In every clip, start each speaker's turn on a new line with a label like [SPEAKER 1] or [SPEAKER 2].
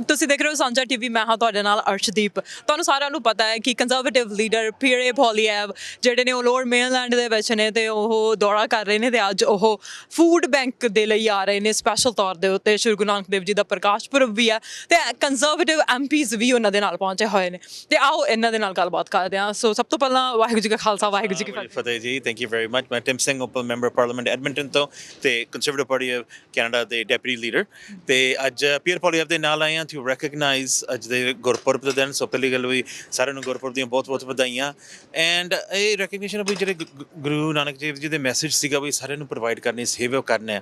[SPEAKER 1] ਤੁਸੀਂ ਦੇਖ ਰਹੇ ਹੋ ਸਾਂਝਾ ਟੀਵੀ, ਮੈਂ ਹਾਂ ਤੁਹਾਡੇ ਨਾਲ ਅਰਸ਼ਦੀਪ। ਤੁਹਾਨੂੰ ਸਾਰਿਆਂ ਨੂੰ ਪਤਾ ਹੈ ਕਿ ਕੰਜ਼ਰਵੇਟਿਵ ਲੀਡਰ ਪੀਅਰ ਪੋਲੀਐਵ ਜਿਹੜੇ ਨੇ ਉਹ ਲੋਅਰ ਮੇਨਲੈਂਡ ਦੇ ਵਿੱਚ ਨੇ ਤੇ ਉਹ ਦੌਰਾ ਕਰ ਰਹੇ ਨੇ ਤੇ ਅੱਜ ਉਹ ਫੂਡ ਬੈਂਕ ਦੇ ਲਈ ਆ ਰਹੇ ਨੇ ਸਪੈਸ਼ਲ ਤੌਰ ਦੇ ਉੱਤੇ। ਸ਼੍ਰੀ ਗੁਰੂ ਨਾਨਕ ਦੇਵ ਜੀ ਦਾ ਪ੍ਰਕਾਸ਼ ਪੁਰਬ ਵੀ ਹੈ ਤੇ ਕੰਜ਼ਰਵੇਟਿਵ ਐਮਪੀਜ਼ ਵੀ ਉਹਨਾਂ ਦੇ ਨਾਲ ਪਹੁੰਚੇ ਹੋਏ ਨੇ ਤੇ ਆਓ ਇਹਨਾਂ ਦੇ ਨਾਲ ਗੱਲਬਾਤ ਕਰਦੇ ਹਾਂ। ਸੋ ਸਭ ਤੋਂ ਪਹਿਲਾਂ ਵਾਹਿਗੁਰੂ ਜੀ ਕਾ ਖਾਲਸਾ ਵਾਹਿਗੁਰੂ ਜੀ ਕੀ
[SPEAKER 2] ਫਤਿਹ ਜੀ। Thank you very much. ਮੈਂ ਟਿਮ ਸਿੰਘ, ਉਪ ਮੈਂਬਰ ਪਾਰਲੀਮੈਂਟ ਐਡਮਿੰਟਨ ਤੋਂ ਤੇ ਕੰਜ਼ਰਵੇਟਿਵ ਪਾਰਟੀ ਆਫ ਕੈਨੇਡਾ ਦੇ ਡੈਪੂਟੀ ਲੀਡਰ। ਤੇ ਅੱਜ ਪੀਅਰ ਪੋਲੀਐਵ ਦੇ ਨਾਲ ਆਏ ਹਾਂ ਟੂ ਰੈਕਗਨਾਈਜ਼ ਅੱਜ ਦੇ ਗੁਰਪੁਰਬ ਦੇ ਦਿਨ। ਸੋ ਪਹਿਲੀ ਗੱਲ ਵੀ ਸਾਰਿਆਂ ਨੂੰ ਗੁਰਪੁਰਬ ਦੀਆਂ ਬਹੁਤ ਬਹੁਤ ਵਧਾਈਆਂ। ਐਂਡ ਇਹ ਰੈਕਗਨੀਸ਼ਨ ਵੀ ਜਿਹੜੇ ਗੁਰੂ ਨਾਨਕ ਦੇਵ ਜੀ ਦੇ ਮੈਸੇਜ ਸੀਗਾ ਵੀ ਸਾਰਿਆਂ ਨੂੰ ਪ੍ਰੋਵਾਈਡ ਕਰਨੀ, ਸੇਵਾ ਕਰਨਾ ਹੈ,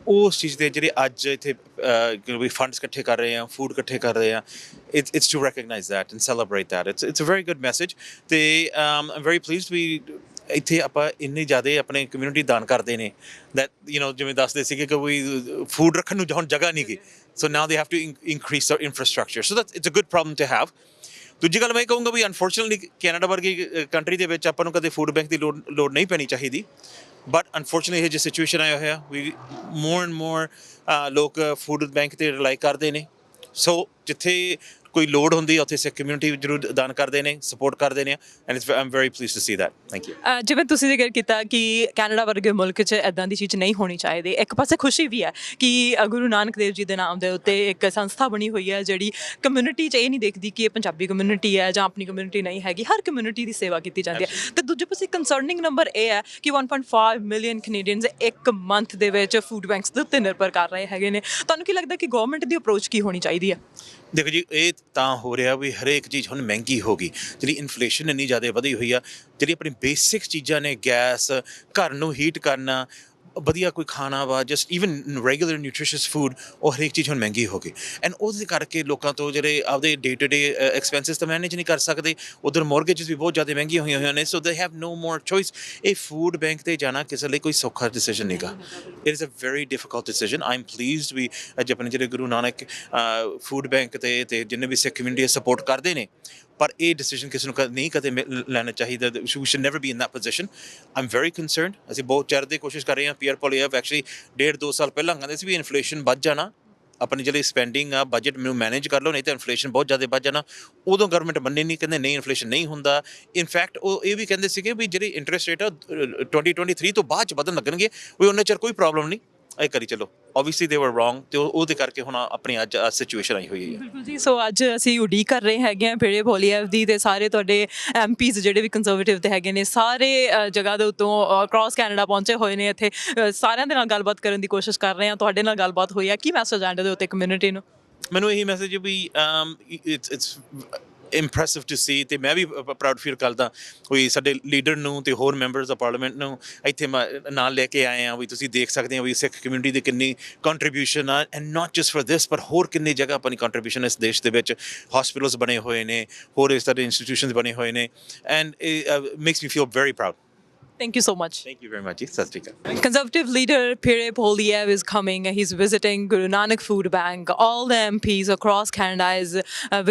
[SPEAKER 2] ਉਸ ਚੀਜ਼ ਦੇ ਜਿਹੜੇ ਅੱਜ ਇੱਥੇ ਵੀ ਫੰਡਸ ਇਕੱਠੇ ਕਰ ਰਹੇ ਹਾਂ, ਫੂਡ ਇਕੱਠੇ ਕਰ ਰਹੇ ਹਾਂ, it's to recognize that and celebrate that. It's a very good message ਤੇ I'm very pleased we ਇੱਥੇ ਆਪਾਂ ਇੰਨੀ ਜ਼ਿਆਦਾ ਆਪਣੇ ਕਮਿਊਨਿਟੀ ਦਾਨ ਕਰਦੇ ਨੇ that ਜਿਵੇਂ ਦੱਸਦੇ ਸੀਗੇ ਕਿ ਕੋਈ ਫੂਡ ਰੱਖਣ ਨੂੰ ਹੁਣ ਜਗ੍ਹਾ ਨਹੀਂ ਗੀ। So now they have to increase their infrastructure. So it's a good problem to have. ਦੂਜੀ ਗੱਲ ਮੈਂ ਇਹ ਕਹੂੰਗਾ ਵੀ ਅਨਫੋਰਚੂਨੇਟਲੀ ਕੈਨੇਡਾ ਵਰਗੀ ਕੰਟਰੀ ਦੇ ਵਿੱਚ ਆਪਾਂ ਨੂੰ ਕਦੇ ਫੂਡ ਬੈਂਕ ਦੀ ਲੋੜ ਨਹੀਂ ਪੈਣੀ ਚਾਹੀਦੀ, ਬਟ ਅਨਫੋਰਚੂਨੇਟਲੀ ਇਹ ਜਿਹੀ ਸਿਚੁਏਸ਼ਨ ਆਇਆ ਹੋਇਆ ਵੀ ਮੋਰ ਐਂਡ ਮੋਰ ਲੋਕ ਫੂਡ ਬੈਂਕ 'ਤੇ ਰਿਲਾਈ ਕਰਦੇ ਨੇ। ਸੋ ਜਿੱਥੇ ਕੋਈ ਲੋੜ ਹੁੰਦੀ ਹੈ ਉੱਥੇ ਸਿੱਖ ਕਮਿਊਨਿਟੀ ਜ਼ਰੂਰ ਦਾਨ ਕਰਦੇ ਨੇ, ਸਪੋਰਟ ਕਰਦੇ ਨੇ and am very pleased to see that. Thank you.
[SPEAKER 1] ਜਿਵੇਂ ਤੁਸੀਂ ਜ਼ਿਕਰ ਕੀਤਾ ਕਿ ਕੈਨੇਡਾ ਵਰਗੇ ਮੁਲਕ 'ਚ ਇੱਦਾਂ ਦੀ ਚੀਜ਼ ਨਹੀਂ ਹੋਣੀ ਚਾਹੀਦੀ, ਇੱਕ ਪਾਸੇ ਖੁਸ਼ੀ ਵੀ ਹੈ ਕਿ ਗੁਰੂ ਨਾਨਕ ਦੇਵ ਜੀ ਦੇ ਨਾਮ ਦੇ ਉੱਤੇ ਇੱਕ ਸੰਸਥਾ ਬਣੀ ਹੋਈ ਹੈ ਜਿਹੜੀ ਕਮਿਊਨਿਟੀ 'ਚ ਇਹ ਨਹੀਂ ਦੇਖਦੀ ਕਿ ਇਹ ਪੰਜਾਬੀ ਕਮਿਊਨਿਟੀ ਹੈ ਜਾਂ ਆਪਣੀ ਕਮਿਊਨਿਟੀ ਨਹੀਂ ਹੈਗੀ, ਹਰ ਕਮਿਊਨਿਟੀ ਦੀ ਸੇਵਾ ਕੀਤੀ ਜਾਂਦੀ ਹੈ। ਅਤੇ ਦੂਜੇ ਪਾਸੇ ਕੰਸਰਨਿੰਗ ਨੰਬਰ ਇਹ ਹੈ ਕਿ 1.5 ਮਿਲੀਅਨ ਕੈਨੇਡੀਅਨਸ ਇੱਕ ਮੰਥ ਦੇ ਵਿੱਚ ਫੂਡ ਬੈਂਕਸ ਦੇ ਉੱਤੇ ਨਿਰਭਰ ਕਰ ਰਹੇ ਹੈਗੇ ਨੇ। ਤੁਹਾਨੂੰ ਕੀ ਲੱਗਦਾ ਕਿ ਗੌਰਮੈਂਟ ਦੀ ਅਪਰੋਚ ਕੀ ਹੋਣੀ ਚਾਹੀਦੀ ਹੈ?
[SPEAKER 2] ਦੇਖੋ ਜੀ, ਇਹ ਤਾਂ ਹੋ ਰਿਹਾ ਵੀ ਹਰੇਕ ਚੀਜ਼ ਹੁਣ ਮਹਿੰਗੀ ਹੋ ਗਈ, ਜਿਹੜੀ ਇਨਫਲੇਸ਼ਨ ਇੰਨੀ ਜ਼ਿਆਦਾ ਵਧੀ ਹੋਈ ਆ, ਜਿਹੜੀ ਆਪਣੀ ਬੇਸਿਕ ਚੀਜ਼ਾਂ ਨੇ, ਗੈਸ, ਘਰ ਨੂੰ ਹੀਟ ਕਰਨਾ, ਵਧੀਆ ਕੋਈ ਖਾਣਾ ਵਾ, just even regular nutritious food, ਉਹ ਹਰੇਕ ਚੀਜ਼ ਹੁਣ ਮਹਿੰਗੀ ਹੋ ਗਈ। ਐਂਡ ਉਹਦੇ ਕਰਕੇ ਲੋਕਾਂ ਤੋਂ ਜਿਹੜੇ ਆਪਦੇ ਡੇ ਟੂ ਡੇ ਐਕਸਪੈਂਸਿਸ ਤਾਂ ਮੈਨੇਜ ਨਹੀਂ ਕਰ ਸਕਦੇ, ਉੱਧਰ ਮੋਰਗੇਜਸ ਵੀ ਬਹੁਤ ਜ਼ਿਆਦਾ ਮਹਿੰਗੀਆਂ ਹੋਈਆਂ ਨੇ। So they have no more choice. ਇਹ ਫੂਡ ਬੈਂਕ 'ਤੇ ਜਾਣਾ ਕਿਸੇ ਲਈ ਕੋਈ ਸੌਖਾ ਡਿਸੀਜਨ ਨਹੀਂਗਾ। It is a very difficult decision. I am pleased we ਅੱਜ ਆਪਣੇ ਜਿਹੜੇ ਗੁਰੂ ਨਾਨਕ ਫੂਡ ਬੈਂਕ 'ਤੇ ਜਿੰਨੇ ਵੀ ਸਿੱਖ ਕਮਿਊਨਿਟੀ ਸਪੋਰਟ ਕਰਦੇ ਨੇ, ਪਰ ਇਹ ਡਿਸੀਜਨ ਕਿਸੇ ਨੂੰ ਨਹੀਂ ਕਦੇ ਲੈਣਾ ਚਾਹੀਦਾ। We should never be in that position. I am very concerned. ਅਸੀਂ ਬਹੁਤ ਚਿਰ ਦੀ ਕੋਸ਼ਿਸ਼ ਕਰ ਰਹੇ ਹਾਂ। ਪੀਅਰ ਪੋਲੀਐਵ ਐਕਚੁਅਲੀ 1.5-2 ਸਾਲ ਪਹਿਲਾਂ ਕਹਿੰਦੇ ਸੀ ਵੀ ਇਨਫਲੇਸ਼ਨ ਵੱਧ ਜਾਣਾ, ਆਪਣੀ ਜਿਹੜੀ ਸਪੈਂਡਿੰਗ ਆ ਬਜਟ ਨੂੰ ਮੈਨੇਜ ਕਰ ਲਓ, ਨਹੀਂ ਤਾਂ ਇਨਫਲੇਸ਼ਨ ਬਹੁਤ ਜ਼ਿਆਦਾ ਵੱਧ ਜਾਣਾ। ਉਦੋਂ ਗਵਰਨਮੈਂਟ ਮੰਨੇ ਨਹੀਂ, ਕਹਿੰਦੇ ਨਹੀਂ ਇਨਫਲੇਸ਼ਨ ਨਹੀਂ ਹੁੰਦਾ। ਇਨਫੈਕਟ ਉਹ ਇਹ ਵੀ ਕਹਿੰਦੇ ਸੀਗੇ ਵੀ ਜਿਹੜੀ ਇੰਟਰਸਟ ਰੇਟ ਆ 2023 ਤੋਂ ਬਾਅਦ 'ਚ ਵਧਣ ਲੱਗਣਗੇ, ਵੀ ਉਹਨਾਂ ਚਿਰ ਕੋਈ ਪ੍ਰੋਬਲਮ ਨਹੀਂ, ਇਹ ਕਰੀ ਚਲੋ। ਓਬਵੀਅਸਲੀ ਦੇ ਵਰ ਰੋਂਗ ਅਤੇ ਉਹਦੇ ਕਰਕੇ ਹੁਣ ਆਪਣੀ ਅੱਜ ਸਿਚੁਏਸ਼ਨ ਆਈ ਹੋਈ ਹੈ।
[SPEAKER 1] ਬਿਲਕੁਲ ਜੀ। ਸੋ ਅੱਜ ਅਸੀਂ ਉਡੀਕ ਕਰ ਰਹੇ ਹੈਗੇ ਹਾਂ ਪੀਅਰ ਪੋਲੀਐਵ ਦੀ, ਅਤੇ ਸਾਰੇ ਤੁਹਾਡੇ ਐਮਪੀਜ਼ ਜਿਹੜੇ ਵੀ ਕੰਜ਼ਰਵੇਟਿਵ ਦੇ ਹੈਗੇ ਨੇ ਸਾਰੇ ਜਗ੍ਹਾ ਦੇ ਉੱਤੋਂ ਅਕਰੋਸ ਕੈਨੇਡਾ ਪਹੁੰਚੇ ਹੋਏ ਨੇ। ਇੱਥੇ ਸਾਰਿਆਂ ਦੇ ਨਾਲ ਗੱਲਬਾਤ ਕਰਨ ਦੀ ਕੋਸ਼ਿਸ਼ ਕਰ ਰਹੇ ਹਾਂ। ਤੁਹਾਡੇ ਨਾਲ ਗੱਲਬਾਤ ਹੋਈ ਹੈ, ਕੀ ਮੈਸੇਜ ਆਂਡੇ ਦੇ ਉੱਤੇ ਕਮਿਊਨਿਟੀ ਨੂੰ?
[SPEAKER 2] ਮੈਨੂੰ ਇਹੀ ਮੈਸੇਜ ਵੀ ਇਟਸ ਇੰਪ੍ਰੈਸਿਵ ਟੂ ਸੀ, ਅਤੇ ਮੈਂ ਵੀ ਪ੍ਰਾਊਡ ਫੀਲ ਕਰਦਾ ਵੀ ਸਾਡੇ ਲੀਡਰ ਨੂੰ ਅਤੇ ਹੋਰ ਮੈਂਬਰਸ ਆਫ ਪਾਰਲੀਮੈਂਟ ਨੂੰ ਇੱਥੇ ਨਾਲ ਲੈ ਕੇ ਆਏ ਹਾਂ। ਵੀ ਤੁਸੀਂ ਦੇਖ ਸਕਦੇ ਹੋ ਵੀ ਸਿੱਖ ਕਮਿਊਨਿਟੀ ਦੀ ਕਿੰਨੀ ਕੰਟਰੀਬਿਊਸ਼ਨ ਆ, and not just for this ਪਰ ਹੋਰ ਕਿੰਨੀ ਜਗ੍ਹਾ ਆਪਣੀ ਕੰਟਰੀਬਿਊਸ਼ਨ ਇਸ ਦੇਸ਼ ਦੇ ਵਿੱਚ। ਹਸਪੀਟਲਸ ਬਣੇ ਹੋਏ ਨੇ, ਹੋਰ ਇਸ ਤਰ੍ਹਾਂ ਦੇ ਇੰਸਟੀਟਿਊਸ਼ਨਸ ਬਣੇ ਹੋਏ ਨੇ, and makes me feel very proud.
[SPEAKER 1] Thank you so much.
[SPEAKER 2] Thank you very much. Sat Shri Akal.
[SPEAKER 1] Conservative leader Pierre Poilievre is coming. He's visiting Guru Nanak Food Bank. All the MPs across Canada is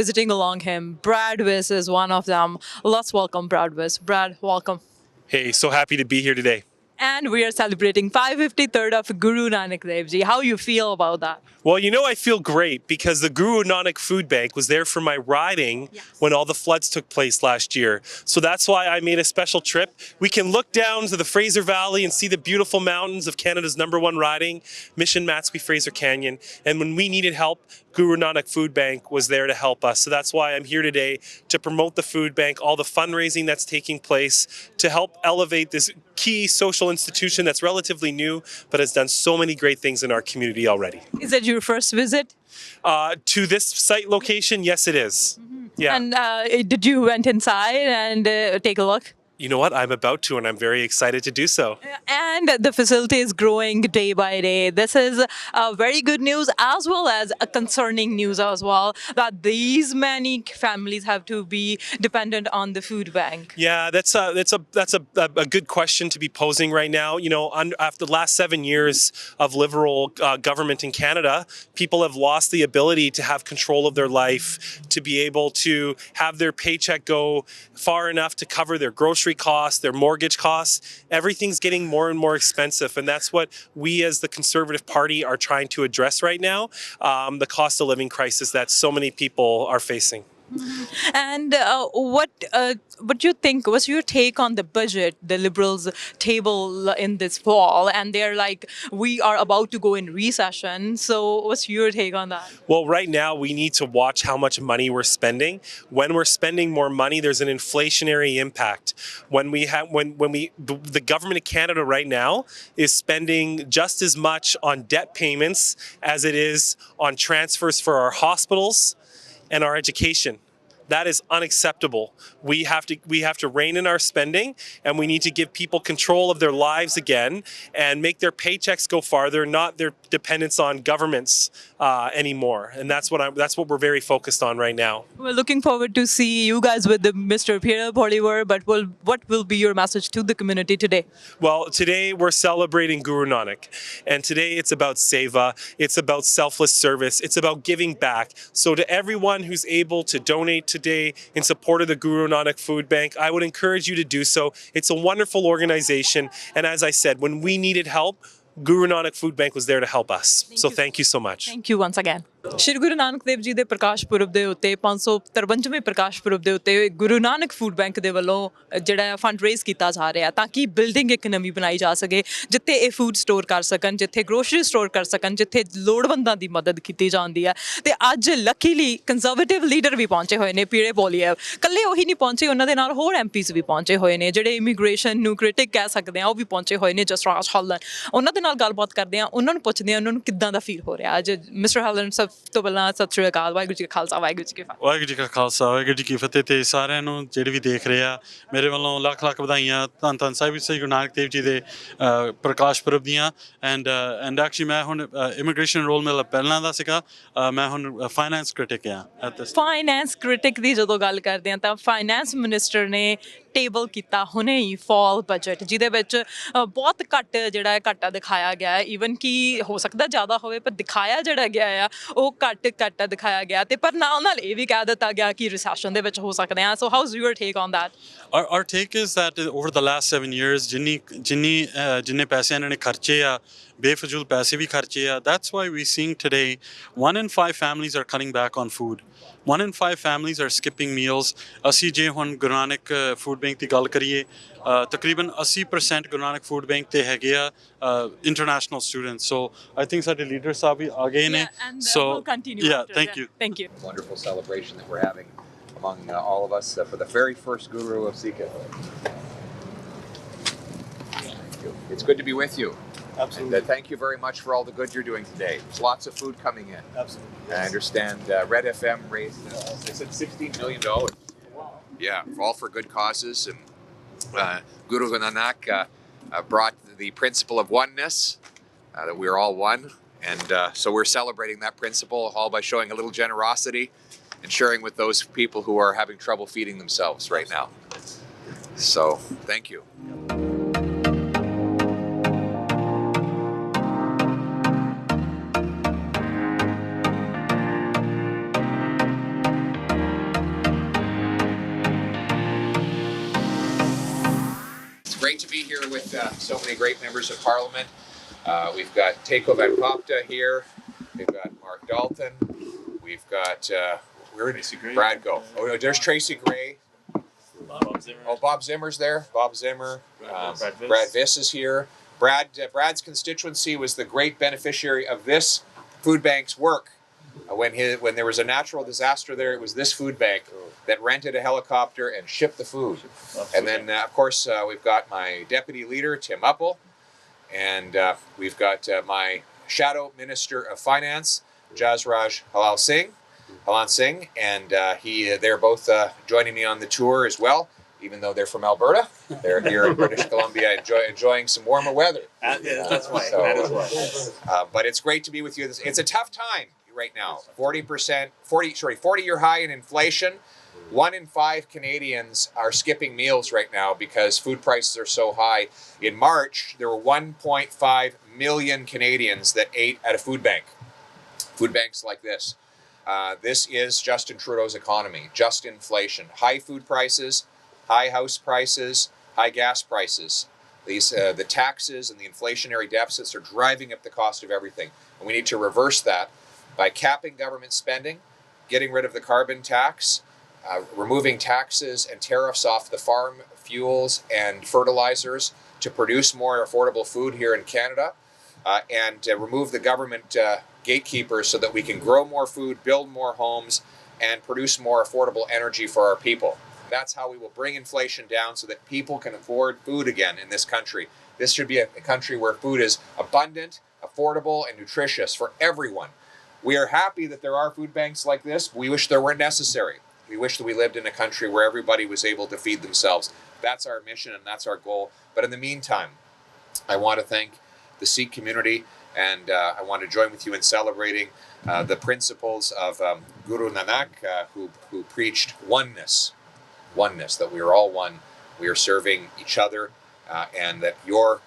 [SPEAKER 1] visiting along him. Brad Wiss is one of them. Let's welcome Brad Wiss. Brad, welcome.
[SPEAKER 3] Hey, so happy to be here today.
[SPEAKER 1] And we are celebrating 553rd of Guru Nanak Dev Ji. How you feel about that?
[SPEAKER 3] Well, I feel great because the Guru Nanak Food Bank was there for my riding when all the floods took place last year. So that's why I made a special trip. We can look down to the Fraser Valley and see the beautiful mountains of Canada's #1 riding, Mission Matsqui Fraser Canyon. And when we needed help, Guru Nanak Food Bank was there to help us. So that's why I'm here today to promote the food bank, all the fundraising that's taking place to help elevate this key social institution that's relatively new but has done so many great things in our community already.
[SPEAKER 1] Is it your first visit?
[SPEAKER 3] To this site location, yes it is. Yeah.
[SPEAKER 1] And did you went inside and take a look?
[SPEAKER 3] You know what? I'm about to, and I'm very excited to do so.
[SPEAKER 1] And the facility is growing day by day. This is very good news as well as a concerning news as well, that these many families have to be dependent on the food bank.
[SPEAKER 3] Yeah, that's a good question to be posing right now. After the last 7 years of Liberal government in Canada, people have lost the ability to have control of their life, to be able to have their paycheck go far enough to cover their grocery grocery costs, their mortgage costs. Everything's getting more and more expensive, and that's what we as the Conservative Party are trying to address right now, the cost of living crisis that so many people are facing.
[SPEAKER 1] And what do you think? What's your take on the budget the Liberals table in this fall? And they're like, we are about to go in recession. So what's your take on that?
[SPEAKER 3] Well, right now we need to watch how much money we're spending. When we're spending more money, there's an inflationary impact. The government of Canada right now is spending just as much on debt payments as it is on transfers for our hospitals and our education. That is unacceptable. We have to rein in our spending, and we need to give people control of their lives again and make their paychecks go farther, not their dependence on governments anymore. And that's what we're very focused on right now.
[SPEAKER 1] We're looking forward to see you guys with Mr. Pierre Poilievre, but what will be your message to the community today?
[SPEAKER 3] Well, today we're celebrating Guru Nanak, and today it's about seva, it's about selfless service, it's about giving back. So to everyone who's able to donate today in support of the Guru Nanak Food Bank, I would encourage you to do so. It's a wonderful organization, and as I said, when we needed help, Guru Nanak Food Bank was there to help us. So thank you so much.
[SPEAKER 1] Thank you once again. Shri Guru Nanak Dev ji ਦੇ ਪ੍ਰਕਾਸ਼ ਪੁਰਬ ਦੇ ਉੱਤੇ 553ਵੇਂ ਪ੍ਰਕਾਸ਼ ਪੁਰਬ ਦੇ ਉੱਤੇ Guru Nanak food bank ਦੇ ਵੱਲੋਂ ਜਿਹੜਾ fund raise ਕੀਤਾ ਜਾ ਰਿਹਾ ਤਾਂ ਕਿ ਬਿਲਡਿੰਗ ਇੱਕ ਨਵੀਂ ਬਣਾਈ ਜਾ ਸਕੇ ਜਿੱਥੇ ਇਹ ਫੂਡ ਸਟੋਰ ਕਰ ਸਕਣ, ਜਿੱਥੇ ਗਰੋਸਰੀ ਸਟੋਰ ਕਰ ਸਕਣ, ਜਿੱਥੇ ਲੋੜਵੰਦਾਂ ਦੀ ਮਦਦ ਕੀਤੀ ਜਾਂਦੀ ਹੈ। ਤੇ ਅੱਜ ਲੱਕੀਲੀ ਕੰਜ਼ਰਵੇਟਿਵ ਲੀਡਰ ਵੀ ਪਹੁੰਚੇ ਹੋਏ ਨੇ, ਪੀਰੇ ਪੋਲੀਐਵ। ਇਕੱਲੇ ਉਹੀ ਨਹੀਂ ਪਹੁੰਚੇ, ਉਹਨਾਂ ਦੇ ਨਾਲ ਹੋਰ ਐਮਪੀਜ਼ ਵੀ ਪਹੁੰਚੇ ਹੋਏ ਨੇ ਜਿਹੜੇ ਇਮੀਗ੍ਰੇਸ਼ਨ ਨੂੰ ਕ੍ਰਿਟਿਕ ਕਹਿ ਸਕਦੇ ਆ, ਉਹ ਵੀ ਪਹੁੰਚੇ ਹੋਏ ਨੇ। ਜਸਰਾਜ ਹਲਨ, ਉਹਨਾਂ ਦੇ ਨਾਲ ਗੱਲਬਾਤ ਕਰਦੇ ਆ, ਉਹਨਾਂ ਨੂੰ ਪੁੱਛਦੇ ਆ ਉਹਨਾਂ ਨੂੰ ਕਿੱਦਾਂ ਦਾ ਫੀਲ ਹੋ ਰਿਹਾ ਅੱਜ। ਮਿਸਟਰ ਹਲਨ, ਸਭ ਤੋਂ ਪਹਿਲਾਂ ਸਤਿ ਸ਼੍ਰੀ ਅਕਾਲ, ਵਾਹਿਗੁਰੂ ਜੀ ਕਾ ਖਾਲਸਾ, ਵਾਹਿਗੁਰੂ ਜੀ ਕੀ ਫਤਿਹ।
[SPEAKER 4] ਵਾਹਿਗੁਰੂ ਜੀ ਕਾ ਖਾਲਸਾ, ਵਾਹਿਗੁਰੂ ਜੀ ਕੀ ਫਤਿਹ। ਤੇ ਸਾਰਿਆਂ ਨੂੰ ਜਿਹੜੇ ਵੀ ਦੇਖ ਰਹੇ ਆ, ਮੇਰੇ ਵੱਲੋਂ ਲੱਖ ਲੱਖ ਵਧਾਈਆਂ ਧੰਨ ਧੰਨ ਸਾਹਿਬ ਸ੍ਰੀ ਗੁਰੂ ਨਾਨਕ ਦੇਵ ਜੀ ਦੇ ਪ੍ਰਕਾਸ਼ ਪੁਰਬ ਦੀਆਂ। ਐਂਡ ਐਕਚੁਅਲੀ ਮੈਂ ਹੁਣ ਇਮੀਗ੍ਰੇਸ਼ਨ ਰੋਲ ਮੇਰਾ ਪਹਿਲਾਂ ਦਾ ਸੀਗਾ, ਮੈਂ ਹੁਣ ਫਾਈਨੈਂਸ ਕ੍ਰਿਟਿਕ ਆ।
[SPEAKER 1] ਫਾਈਨੈਂਸ ਕ੍ਰਿਟਿਕ ਦੀ ਜਦੋਂ ਗੱਲ ਕਰਦੇ ਹਾਂ ਤਾਂ ਫਾਈਨੈਂਸ ਮਿਨਿਸਟਰ ਨੇ ਟੇਬਲ ਕੀਤਾ ਹੁਣੇ ਹੀ ਫਾਲ ਬਜਟ, ਜਿਹਦੇ ਵਿੱਚ ਬਹੁਤ ਘੱਟ ਜਿਹੜਾ ਹੈ ਘਾਟਾ ਦਿਖਾਇਆ ਗਿਆ ਹੈ। ਈਵਨ ਕਿ ਹੋ ਸਕਦਾ ਜ਼ਿਆਦਾ ਹੋਵੇ, ਪਰ ਦਿਖਾਇਆ ਜਿਹੜਾ ਗਿਆ ਆ ਉਹ ਘੱਟ ਦਿਖਾਇਆ ਗਿਆ। ਤੇ ਪਰ ਨਾਲ ਨਾਲ ਇਹ ਵੀ ਕਹਿ ਦਿੱਤਾ ਗਿਆ ਕਿ ਰਿਸੈਸ਼ਨ ਦੇ ਵਿੱਚ ਹੋ ਸਕਦੇ ਆ। So how's your take on that?
[SPEAKER 4] Our take is that over the last 7 years ਜਿੰਨੇ ਪੈਸੇ ਇਹਨਾਂ ਨੇ ਖਰਚੇ ਆ, ਬੇਫਜ਼ੂਲ ਪੈਸੇ ਵੀ ਖਰਚੇ ਆ। That's why we're seeing today 1 in 5 families are cutting back on food. 1 in 5 families are skipping meals. ਅਸੀਂ ਜੇ ਹੁਣ ਗੁਰੂ ਨਾਨਕ ਫੂਡ ਬੈਂਕ ਦੀ ਗੱਲ ਕਰੀਏ, ਤਕਰੀਬਨ 80% ਗੁਰੂ ਨਾਨਕ ਫੂਡ ਬੈਂਕ ਤੇ ਹੈਗੇ ਆ international students. So I think ਸਾਡੇ ਲੀਡਰ ਸਾਹਿਬ ਵੀ ਆ ਗਏ ਨੇ। ਸੋ thank you.
[SPEAKER 5] Wonderful celebration that we're having among all of us for the very first Guru of Sikh. It's good to be with you. Absolutely. And thank you very much for all the good you're doing today. There's lots of food coming in. Absolutely. Yes. I understand Red FM raised, they said $16 million. Wow. Yeah, all for good causes. And Guru Nanak brought the principle of oneness, that we're all one. And so we're celebrating that principle all by showing a little generosity and sharing with those people who are having trouble feeding themselves right now. So, thank you. Great to be here with so many great members of Parliament. We've got Teiko Van Popta here. We've got Mark Dalton. We've got where did Brad go? Oh no, there's Tracy Gray.
[SPEAKER 4] Bob Zimmer.
[SPEAKER 5] Oh, Bob Zimmer's there. Bob Zimmer. Brad Viss is here. Brad's constituency was the great beneficiary of this food bank's work. When there was a natural disaster there, it was this food bank that rented a helicopter and shipped the food. Absolutely. And then, of course, we've got my deputy leader, Tim Uppel, and we've got my shadow minister of finance, Jasraj Halan Singh, and they're both joining me on the tour as well, even though they're from Alberta. They're here in British Columbia enjoying some warmer weather.
[SPEAKER 4] Yeah, that's right.
[SPEAKER 5] So,
[SPEAKER 4] that is right.
[SPEAKER 5] But it's great to be with you. It's a tough time right now. 40-year high in inflation. 1 in 5 Canadians are skipping meals right now because food prices are so high. In March, there were 1.5 million Canadians that ate at a food bank. Food banks like this. This is Justin Trudeau's economy, just inflation. High food prices, high house prices, high gas prices. The taxes and the inflationary deficits are driving up the cost of everything. And we need to reverse that by capping government spending, getting rid of the carbon tax, removing taxes and tariffs off the farm fuels and fertilizers to produce more affordable food here in Canada, and remove the government gatekeepers so that we can grow more food, build more homes, and produce more affordable energy for our people. That's how we will bring inflation down so that people can afford food again in this country. This should be a country where food is abundant, affordable, and nutritious for everyone. We are happy that there are food banks like this. We wish they weren't necessary. We wish that we lived in a country where everybody was able to feed themselves. That's our mission and that's our goal. But in the meantime, I want to thank the Sikh community, and I want to join with you in celebrating the principles of Guru Nanak, who preached oneness, that we are all one, we are serving each other, and that your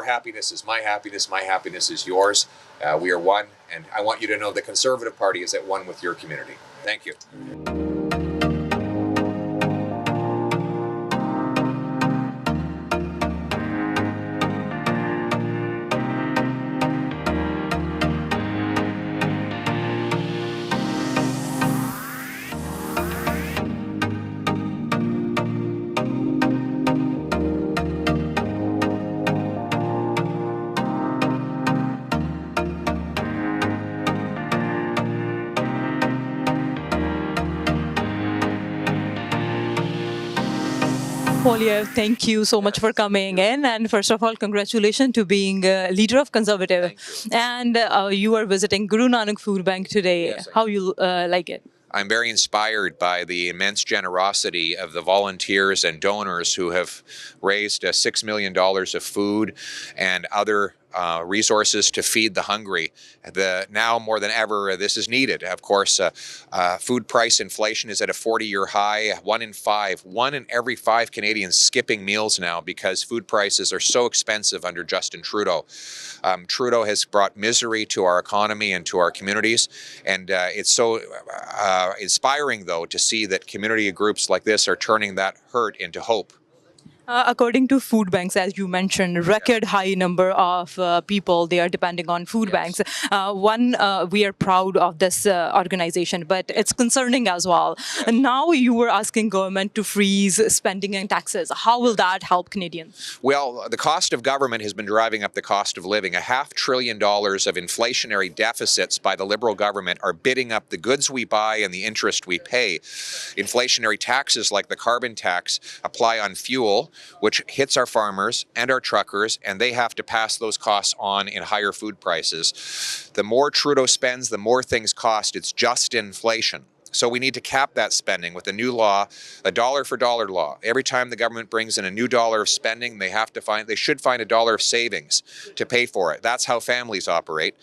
[SPEAKER 5] happiness is my happiness is yours. We are one, and I want you to know the Conservative Party is at one with your community. Thank you.
[SPEAKER 1] Poilievre, thank you so much for coming in. And first of all, congratulations to being leader of Conservative. And you are visiting Guru Nanak Food Bank today.
[SPEAKER 5] Yes,
[SPEAKER 1] How you like it?
[SPEAKER 5] I'm very inspired by the immense generosity of the volunteers and donors who have raised $6 million of food and other resources to feed the hungry. Now more than ever, this is needed. Of course, food price inflation is at a 40-year high. One in every five Canadians skipping meals now because food prices are so expensive under Justin Trudeau. Trudeau has brought misery to our economy and to our communities, and it's so inspiring, though, to see that community groups like this are turning that hurt into hope.
[SPEAKER 1] According to food banks, as you mentioned, record high number of people, they are depending on food banks. We are proud of this organization, but it's concerning as well. And now you were asking government to freeze spending and taxes. How will that help Canadians?
[SPEAKER 5] Well, the cost of government has been driving up the cost of living. $500 billion of inflationary deficits by the Liberal government are bidding up the goods we buy and the interest we pay. Inflationary taxes like the carbon tax apply on fuel, which hits our farmers and our truckers, and they have to pass those costs on in higher food prices. The more Trudeau spends, the more things cost. It's just inflation. So we need to cap that spending with a new law, a dollar for dollar law. Every time the government brings in a new dollar of spending, they should find a dollar of savings to pay for it. That's how families operate.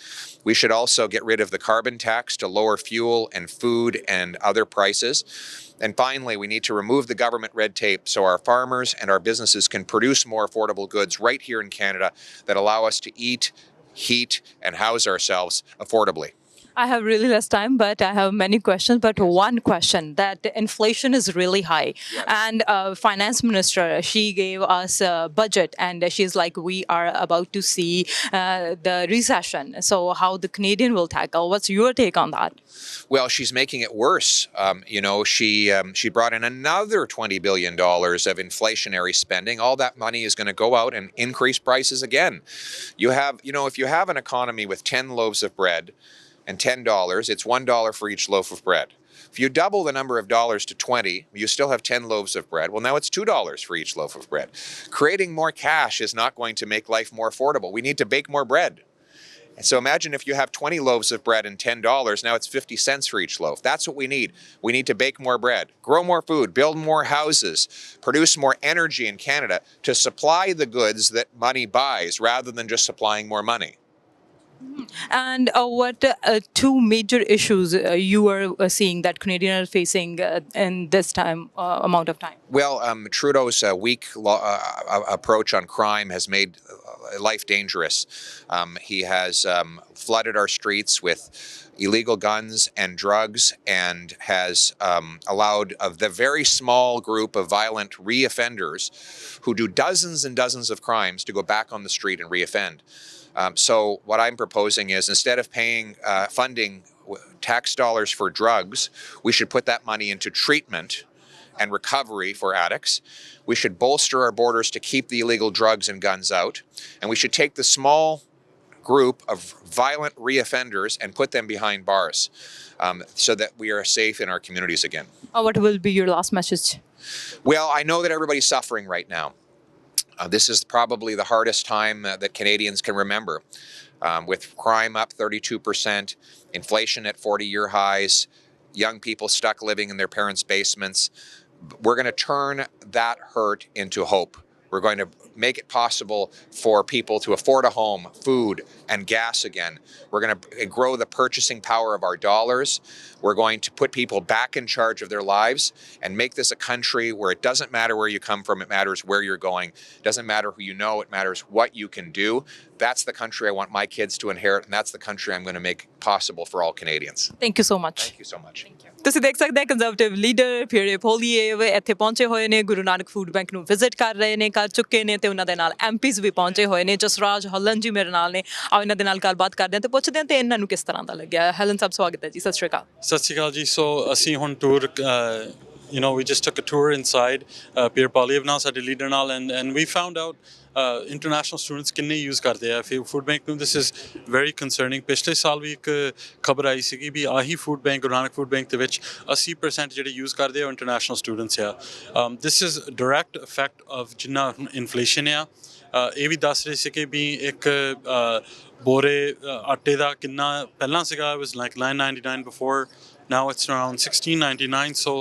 [SPEAKER 5] We should also get rid of the carbon tax to lower fuel and food and other prices. And finally, we need to remove the government red tape so our farmers and our businesses can produce more affordable goods right here in Canada that allow us to eat, heat, and house ourselves affordably.
[SPEAKER 1] I have really less time, but I have many questions. But one question, that inflation is really high.
[SPEAKER 5] Yes.
[SPEAKER 1] And finance minister, she gave us a budget and she's like, we are about to see the recession. So how the Canadian will tackle? What's your take on that?
[SPEAKER 5] Well, she's making it worse. She brought in another $20 billion of inflationary spending. All that money is going to go out and increase prices again. If you have an economy with 10 loaves of bread, and $10, it's $1 for each loaf of bread. If you double the number of dollars to 20, you still have 10 loaves of bread. Well, now it's $2 for each loaf of bread. Creating more cash is not going to make life more affordable. We need to bake more bread. And so imagine if you have 20 loaves of bread and $10, now it's 50 cents for each loaf. That's what we need. We need to bake more bread, grow more food, build more houses, produce more energy in Canada to supply the goods that money buys rather than just supplying more money.
[SPEAKER 1] And what two major issues you are seeing that Canadians are facing in this amount of time?
[SPEAKER 5] Well, Trudeau's weak approach on crime has made life dangerous. He has flooded our streets with illegal guns and drugs, and has allowed the very small group of violent reoffenders who do dozens and dozens of crimes to go back on the street and reoffend. So what I'm proposing is, instead of paying funding tax dollars for drugs, we should put that money into treatment and recovery for addicts. We should bolster our borders to keep the illegal drugs and guns out, and we should take the small group of violent reoffenders and put them behind bars, so that we are safe in our communities again.
[SPEAKER 1] What will be your last message?
[SPEAKER 5] Well, I know that everybody's suffering right now. This is probably the hardest time that Canadians can remember, with crime up 32%, inflation at 40-year highs, young people stuck living in their parents' basements. We're going to turn that hurt into hope. We're going to make it possible for people to afford a home, food, and gas again. We're going to grow the purchasing power of our dollars. We're going to put people back in charge of their lives and make this a country where it doesn't matter where you come from, it matters where you're going. It doesn't matter who you know, it matters what you can do. That's the country I want my kids to inherit, and that's the country I'm going to make possible for all Canadians.
[SPEAKER 1] Thank you so much.
[SPEAKER 5] Thank you so much.
[SPEAKER 1] ਤੁਸੀਂ ਦੇਖ ਸਕਦੇ ਹੋ conservative leader peer ਪੋਲੀਏਵ ਇੱਥੇ ਪਹੁੰਚੇ ਹੋਏ ਨੇ, Guru Nanak food bank ਨੂੰ visit ਕਰ ਰਹੇ ਨੇ, ਕਰ ਚੁੱਕੇ ਨੇ, ਤੇ ਉਹਨਾਂ ਦੇ ਨਾਲ ਐਮਪੀਜ਼ ਵੀ ਪਹੁੰਚੇ ਹੋਏ ਨੇ। ਜਸਰਾਜ ਹਲਨ ਜੀ ਮੇਰੇ ਨਾਲ ਨੇ, ਆਓ ਇਹਨਾਂ ਦੇ ਨਾਲ ਗੱਲਬਾਤ ਕਰਦੇ ਹਾਂ ਤੇ ਪੁੱਛਦੇ ਹਾਂ ਤੇ ਇਹਨਾਂ ਨੂੰ ਕਿਸ ਤਰ੍ਹਾਂ ਦਾ ਲੱਗਿਆ। ਹਲਨ ਸਾਹਿਬ ਸਵਾਗਤ ਹੈ ਜੀ, ਸਤਿ ਸ਼੍ਰੀ ਅਕਾਲ।
[SPEAKER 4] ਸਤਿ ਸ਼੍ਰੀ ਅਕਾਲ ਜੀ। ਸੋ ਅਸੀਂ ਹੁਣ tour we just took a tour inside Pierre Poilievre ਨਾਲ, ਸਾਡੇ ਲੀਡਰ ਨਾਲ, and we found out international students ਕਿੰਨੇ use ਕਰਦੇ ਆ ਫੂਡ ਬੈਂਕ ਨੂੰ। this is very concerning। ਪਿਛਲੇ ਸਾਲ ਵੀ ਇੱਕ ਖਬਰ ਆਈ ਸੀਗੀ ਵੀ ਆਹੀ food bank, Guru Nanak food bank ਦੇ ਵਿੱਚ 80% ਜਿਹੜੇ use ਕਰਦੇ ਆ ਇੰਟਰਨੈਸ਼ਨਲ ਸਟੂਡੈਂਟਸ ਆ। this is direct effect of ਜਿੰਨਾ ਇਨਫਲੇਸ਼ਨ ਆ। ਇਹ ਵੀ ਦੱਸ ਰਹੇ ਸੀ ਕਿ ਵੀ ਇੱਕ ਬੋਰੇ ਆਟੇ ਦਾ ਕਿੰਨਾ ਪਹਿਲਾਂ ਸੀਗਾ, it was like $9.99 before, now it's around $16.99, so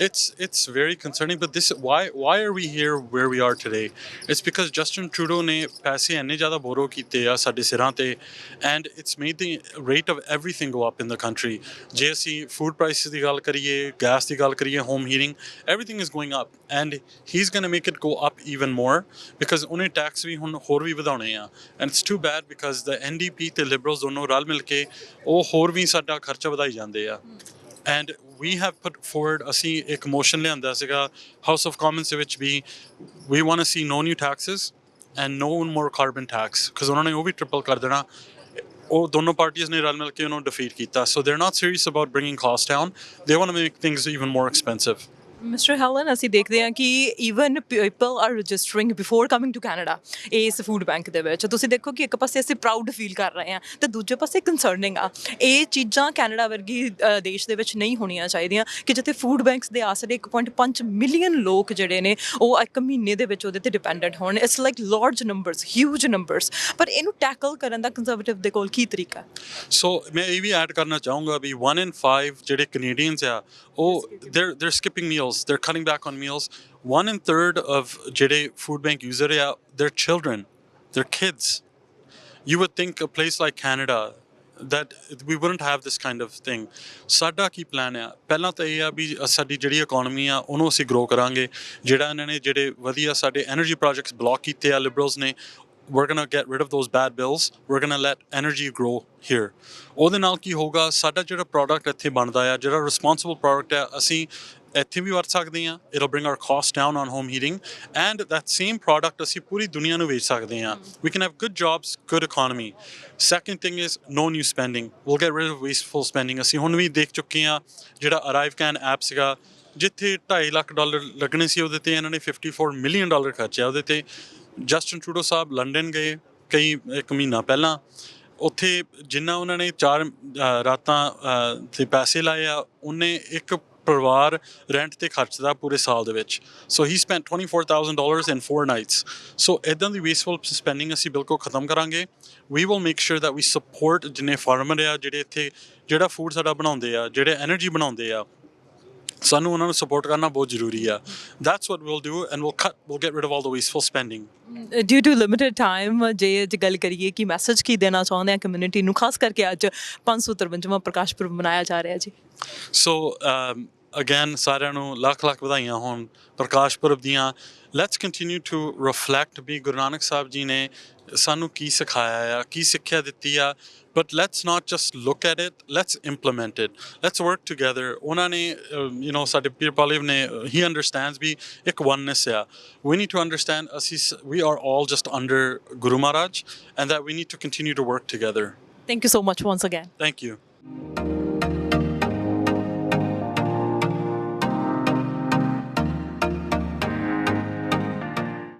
[SPEAKER 4] it's very concerning। but this why are we here where we are today? It's because Justin Trudeau ne paise ਇੰਨੇ ਜ਼ਿਆਦਾ borrow ਕੀਤੇ ਆ ਸਾਡੇ ਸਿਰਾਂ ਤੇ, and it's made the rate of everything go up in the country। ਜੇ ਅਸੀਂ food prices ਦੀ ਗੱਲ ਕਰੀਏ, gas ਦੀ ਗੱਲ ਕਰੀਏ, home heating, everything is going up, and he's going to make it go up even more because ਉਹਨੇ tax ਵੀ ਹੁਣ ਹੋਰ ਵੀ ਵਧਾਉਣੇ ਆ। and it's too bad because the NDP ਤੇ Liberals ਦੋਨੋਂ ਰਲ ਮਿਲ ਕੇ ਉਹ ਹੋਰ ਵੀ ਸਾਡਾ ਖਰਚਾ ਵਧਾਈ ਜਾਂਦੇ ਆ। and we have put forward, ਅਸੀਂ ਇੱਕ motion ਲਿਆਂਦਾ ਸੀਗਾ House of Commons ਦੇ ਵਿੱਚ ਵੀ, we want to see no new taxes and no more carbon tax, because ਉਹਨਾਂ ਨੇ ਉਹ ਵੀ ਟ੍ਰਿਪਲ ਕਰ ਦੇਣਾ। ਉਹ ਦੋਨੋਂ ਪਾਰਟੀਆਂ ਨੇ ਰਲ ਮਿਲ ਕੇ ਉਹਨੂੰ ਡਿਫੀਟ ਕੀਤਾ। so they're not serious about bringing costs down, they want to make things even more expensive।
[SPEAKER 1] Mister Helen, ਅਸੀਂ ਦੇਖਦੇ ਹਾਂ ਕਿ even people are registering before coming to Canada ਇਸ ਫੂਡ ਬੈਂਕ ਦੇ ਵਿੱਚ। ਤੁਸੀਂ ਦੇਖੋ ਕਿ ਇੱਕ ਪਾਸੇ ਅਸੀਂ ਪ੍ਰਾਊਡ ਫੀਲ ਕਰ ਰਹੇ ਹਾਂ ਤੇ ਦੂਜੇ ਪਾਸੇ ਕੰਸਰਨਿੰਗ ਆ। ਇਹ ਚੀਜ਼ਾਂ ਕੈਨੇਡਾ ਵਰਗੀ ਦੇਸ਼ ਦੇ ਵਿੱਚ ਨਹੀਂ ਹੋਣੀਆਂ ਚਾਹੀਦੀਆਂ ਕਿ ਜਿੱਥੇ ਫੂਡ ਬੈਂਕਸ ਦੇ ਆਸਰੇ 1.5 ਮਿਲੀਅਨ ਲੋਕ ਜਿਹੜੇ ਨੇ ਉਹ ਇੱਕ ਮਹੀਨੇ ਦੇ ਵਿੱਚ ਉਹਦੇ ਤੇ ਡਿਪੈਂਡੈਂਟ ਹੋਣ। It's like large numbers, huge numbers, ਪਰ ਇਹਨੂੰ ਟੈਕਲ ਕਰਨ ਦਾ ਕੰਜ਼ਰਵੇਟਿਵ ਦੇ ਕੋਲ ਕੀ ਤਰੀਕਾ?
[SPEAKER 4] ਸੋ ਮੈਂ ਇਹ ਵੀ ਐਡ ਕਰਨਾ ਚਾਹੂੰਗਾ ਵੀ 1 in 5 ਜਿਹੜੇ ਕੈਨੇਡੀਅਨਸ ਆ ਉਹ they're skipping meals, they're cutting back on meals। 1 1/3 of ਜਿਹੜੇ food bank user are they're children, they're kids। you would think a place like Canada that we wouldn't have this kind of thing। ਸਾਡਾ ਕੀ plan ਆ? ਪਹਿਲਾਂ ਤਾਂ ਇਹ ਆ ਵੀ ਸਾਡੀ ਜਿਹੜੀ economy ਆ ਉਹਨੂੰ ਅਸੀਂ ਗਰੋ ਕਰਾਂਗੇ। ਜਿਹੜਾ ਇਹਨਾਂ ਨੇ ਜਿਹੜੇ ਵਧੀਆ ਸਾਡੇ ਐਨਰਜੀ ਪ੍ਰੋਜੈਕਟਸ ਬਲੌਕ ਕੀਤੇ ਆ Liberals ਨੇ, we're going to get rid of those bad bills, we're going to let energy grow here। ਉਹਦੇ ਨਾਲ ਕੀ ਹੋਊਗਾ, ਸਾਡਾ ਜਿਹੜਾ ਪ੍ਰੋਡਕਟ ਇੱਥੇ ਬਣਦਾ ਆ, ਜਿਹੜਾ ਰਿਸਪੌਂਸਿਬਲ ਪ੍ਰੋਡਕਟ ਆ, ਅਸੀਂ ਇੱਥੇ ਵੀ ਵਰਤ ਸਕਦੇ ਹਾਂ। it'll bring our cost down on home heating, and that same product ਅਸੀਂ ਪੂਰੀ ਦੁਨੀਆ ਨੂੰ ਵੇਚ ਸਕਦੇ ਹਾਂ। we can have good jobs, good economy। second thing is no new spending, we'll get rid of wasteful spending। ਅਸੀਂ ਹੁਣ ਵੀ ਦੇਖ ਚੁੱਕੇ ਹਾਂ ਜਿਹੜਾ ArriveCan ਐਪ ਸੀਗਾ, ਜਿੱਥੇ $2.5 ਲੱਖ ਲੱਗਣੇ ਸੀ ਉਹਦੇ ਤੇ ਇਹਨਾਂ ਨੇ $54 million ਖਰਚਿਆ ਉਹਦੇ ਤੇ। ਜਸਟਿਨ ਟਰੂਡੋ ਸਾਹਿਬ ਲੰਡਨ ਗਏ ਇੱਕ ਮਹੀਨਾ ਪਹਿਲਾਂ, ਉੱਥੇ ਜਿੰਨਾ ਉਹਨਾਂ ਨੇ 4 ਰਾਤਾਂ ਦੇ ਪੈਸੇ ਲਾਏ ਆ, ਉਹਨੇ ਇੱਕ ਪਰਿਵਾਰ ਰੈਂਟ ਤੇ ਖਰਚਦਾ ਪੂਰੇ ਸਾਲ ਦੇ ਵਿੱਚ। So he spent $24,000 in 4 nights। So ਇੱਦਾਂ ਦੀ ਵੇਸਟਫੁਲ ਸਪੈਂਡਿੰਗ ਅਸੀਂ ਬਿਲਕੁਲ ਖਤਮ ਕਰਾਂਗੇ। We will make sure that we support ਜਿੰਨੇ ਫਾਰਮਰ ਆ, ਜਿਹੜੇ ਇੱਥੇ ਜਿਹੜਾ ਫੂਡ ਸਾਡਾ ਬਣਾਉਂਦੇ ਆ, ਜਿਹੜੇ ਐਨਰਜੀ ਬਣਾਉਂਦੇ ਆ, ਸਾਨੂੰ ਉਹਨਾਂ ਨੂੰ ਸਪੋਰਟ ਕਰਨਾ ਬਹੁਤ ਜ਼ਰੂਰੀ ਆ। that's what we'll do, and we'll get rid of all the wasteful spending।
[SPEAKER 1] due to limited time ਜੇ ਗੱਲ ਕਰੀਏ ਕਿ ਮੈਸੇਜ ਕੀ ਦੇਣਾ ਚਾਹੁੰਦੇ ਆ ਕਮਿਊਨਿਟੀ ਨੂੰ, ਖਾਸ ਕਰਕੇ ਅੱਜ 553ਵਾਂ ਪ੍ਰਕਾਸ਼ ਪੁਰਬ ਮਨਾਇਆ ਜਾ ਰਿਹਾ ਜੀ?
[SPEAKER 4] so again ਸਾਰਿਆਂ ਨੂੰ ਲੱਖ ਲੱਖ ਵਧਾਈਆਂ ਹੋਣ ਪ੍ਰਕਾਸ਼ ਪੁਰਬ ਦੀਆਂ। ਲੈਟਸ ਕੰਟੀਨਿਊ ਟੂ ਰਿਫਲੈਕਟ ਵੀ ਗੁਰੂ ਨਾਨਕ ਸਾਹਿਬ ਜੀ ਨੇ ਸਾਨੂੰ ਕੀ ਸਿਖਾਇਆ ਆ, ਕੀ ਸਿੱਖਿਆ ਦਿੱਤੀ ਆ, but let's not just look at it, let's implement it, let's work together। ਉਹਨਾਂ ਨੇ ਸਾਡੇ ਪੀਰ ਪਾਲੀਵ ਨੇ he understands ਵੀ ਇੱਕ oneness ਆ, we need to understand we are all just under Guru Maharaj and that we need to continue to work together।
[SPEAKER 1] Thank you so much once again.
[SPEAKER 4] Thank you।